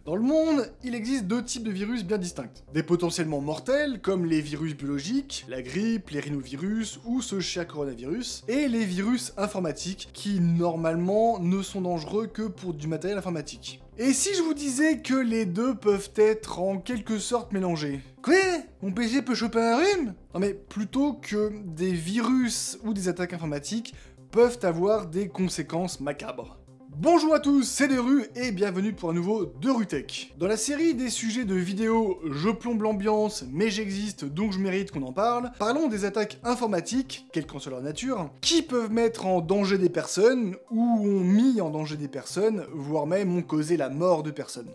Dans le monde, il existe deux types de virus bien distincts. Des potentiellement mortels, comme les virus biologiques, la grippe, les rhinovirus ou ce cher coronavirus, et les virus informatiques, qui normalement ne sont dangereux que pour du matériel informatique. Et si je vous disais que les deux peuvent être en quelque sorte mélangés? Quoi? Mon PC peut choper un rhume? Non mais plutôt que des virus ou des attaques informatiques peuvent avoir des conséquences macabres. Bonjour à tous, c'est Deru et bienvenue pour un nouveau DeruTech. Dans la série des sujets de vidéos Je plombe l'ambiance, mais j'existe donc je mérite qu'on en parle, parlons des attaques informatiques, quelle qu'en soit leur nature, qui peuvent mettre en danger des personnes, ou ont mis en danger des personnes, voire même ont causé la mort de personnes.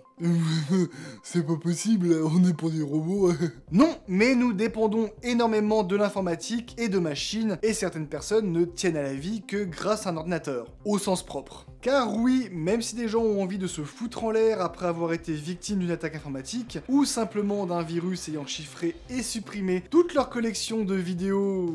C'est pas possible, on n'est pas des robots. Non, mais nous dépendons énormément de l'informatique et de machines, et certaines personnes ne tiennent à la vie que grâce à un ordinateur, au sens propre. Car oui, même si des gens ont envie de se foutre en l'air après avoir été victimes d'une attaque informatique, ou simplement d'un virus ayant chiffré et supprimé toute leur collection de vidéos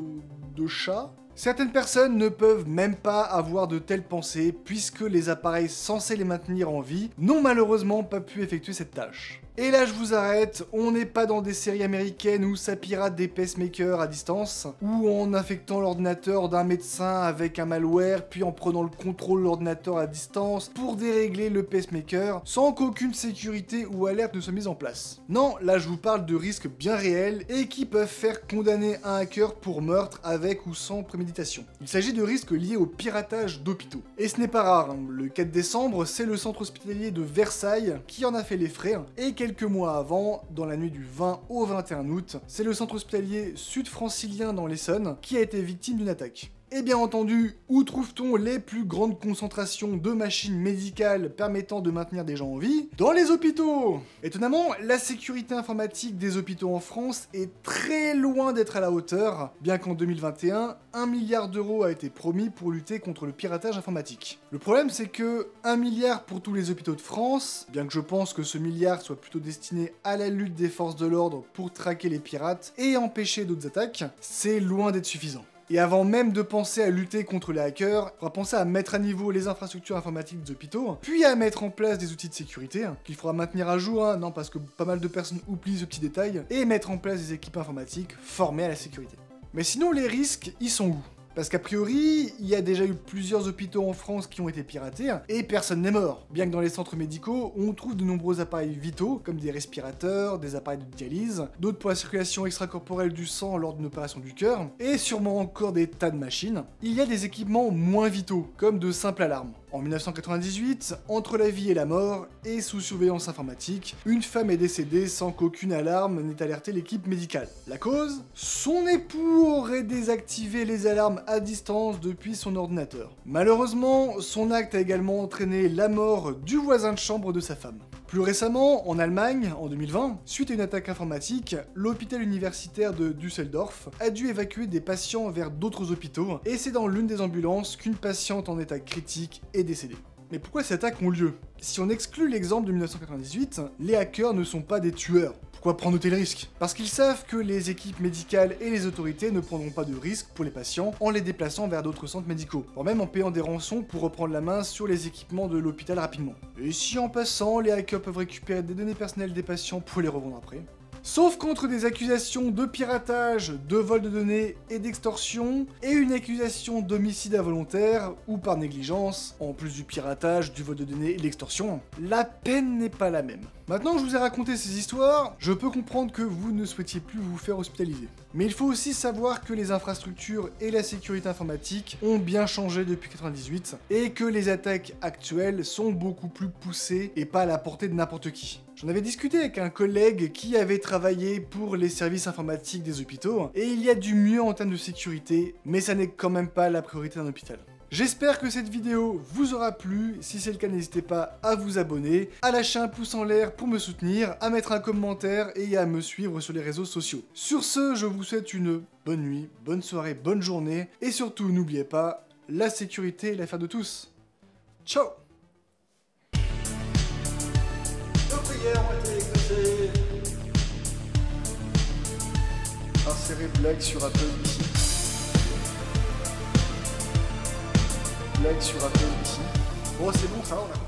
de chats, certaines personnes ne peuvent même pas avoir de telles pensées puisque les appareils censés les maintenir en vie n'ont malheureusement pas pu effectuer cette tâche. Et là je vous arrête, on n'est pas dans des séries américaines où ça pirate des pacemakers à distance, ou en infectant l'ordinateur d'un médecin avec un malware, puis en prenant le contrôle de l'ordinateur à distance pour dérégler le pacemaker, sans qu'aucune sécurité ou alerte ne soit mise en place. Non, là je vous parle de risques bien réels et qui peuvent faire condamner un hacker pour meurtre avec ou sans préméditation. Il s'agit de risques liés au piratage d'hôpitaux. Et ce n'est pas rare, hein. Le 4 décembre, c'est le centre hospitalier de Versailles qui en a fait les frais, et quelques mois avant, dans la nuit du 20 au 21 août, c'est le centre hospitalier sud-francilien dans l'Essonne qui a été victime d'une attaque. Et bien entendu, où trouve-t-on les plus grandes concentrations de machines médicales permettant de maintenir des gens en vie? Dans les hôpitaux! Étonnamment, la sécurité informatique des hôpitaux en France est très loin d'être à la hauteur, bien qu'en 2021, 1 milliard d'euros a été promis pour lutter contre le piratage informatique. Le problème c'est que 1 milliard pour tous les hôpitaux de France, bien que je pense que ce milliard soit plutôt destiné à la lutte des forces de l'ordre pour traquer les pirates et empêcher d'autres attaques, c'est loin d'être suffisant. Et avant même de penser à lutter contre les hackers, il faudra penser à mettre à niveau les infrastructures informatiques des hôpitaux, puis à mettre en place des outils de sécurité, qu'il faudra maintenir à jour, non parce que pas mal de personnes oublient ce petit détail, et mettre en place des équipes informatiques formées à la sécurité. Mais sinon les risques, ils sont où ? Parce qu'a priori, il y a déjà eu plusieurs hôpitaux en France qui ont été piratés, et personne n'est mort. Bien que dans les centres médicaux, on trouve de nombreux appareils vitaux, comme des respirateurs, des appareils de dialyse, d'autres pour la circulation extracorporelle du sang lors d'une opération du cœur, et sûrement encore des tas de machines. Il y a des équipements moins vitaux, comme de simples alarmes. En 1998, entre la vie et la mort, et sous surveillance informatique, une femme est décédée sans qu'aucune alarme n'ait alerté l'équipe médicale. La cause? Son époux aurait désactivé les alarmes à distance depuis son ordinateur. Malheureusement, son acte a également entraîné la mort du voisin de chambre de sa femme. Plus récemment, en Allemagne, en 2020, suite à une attaque informatique, l'hôpital universitaire de Düsseldorf a dû évacuer des patients vers d'autres hôpitaux, et c'est dans l'une des ambulances qu'une patiente en état critique est décédée. Mais pourquoi ces attaques ont lieu? Si on exclut l'exemple de 1998, les hackers ne sont pas des tueurs. Pourquoi prendre de tels risques? Parce qu'ils savent que les équipes médicales et les autorités ne prendront pas de risques pour les patients en les déplaçant vers d'autres centres médicaux, voire même en payant des rançons pour reprendre la main sur les équipements de l'hôpital rapidement. Et si en passant, les hackers peuvent récupérer des données personnelles des patients pour les revendre après? Sauf contre des accusations de piratage, de vol de données et d'extorsion, et une accusation d'homicide involontaire ou par négligence, en plus du piratage, du vol de données et de l'extorsion, la peine n'est pas la même. Maintenant que je vous ai raconté ces histoires, je peux comprendre que vous ne souhaitiez plus vous faire hospitaliser. Mais il faut aussi savoir que les infrastructures et la sécurité informatique ont bien changé depuis 1998, et que les attaques actuelles sont beaucoup plus poussées et pas à la portée de n'importe qui. J'en avais discuté avec un collègue qui avait travaillé pour les services informatiques des hôpitaux, et il y a du mieux en termes de sécurité, mais ça n'est quand même pas la priorité d'un hôpital. J'espère que cette vidéo vous aura plu, si c'est le cas n'hésitez pas à vous abonner, à lâcher un pouce en l'air pour me soutenir, à mettre un commentaire et à me suivre sur les réseaux sociaux. Sur ce, je vous souhaite une bonne nuit, bonne soirée, bonne journée, et surtout n'oubliez pas, la sécurité est l'affaire de tous. Ciao! Nos prières ont été exaucées. Insérer blague sur Apple ici. Blague sur Apple ici. Bon, c'est bon, ça va, on a compris.